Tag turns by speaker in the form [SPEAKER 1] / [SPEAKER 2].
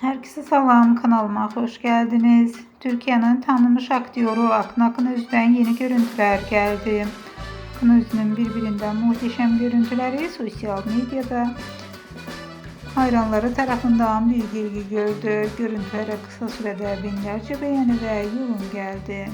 [SPEAKER 1] Herkese salam, kanalıma hoş geldiniz. Türkiye'nin tanınmış aktörü Akın Akınöz'den yeni görüntüler geldi. Akınöz'ün birbirinden muhteşem görüntüleri sosyal medyada hayranları tarafından büyük ilgi gördü. Görüntülere kısa sürede binlerce beğeni ve yorum geldi.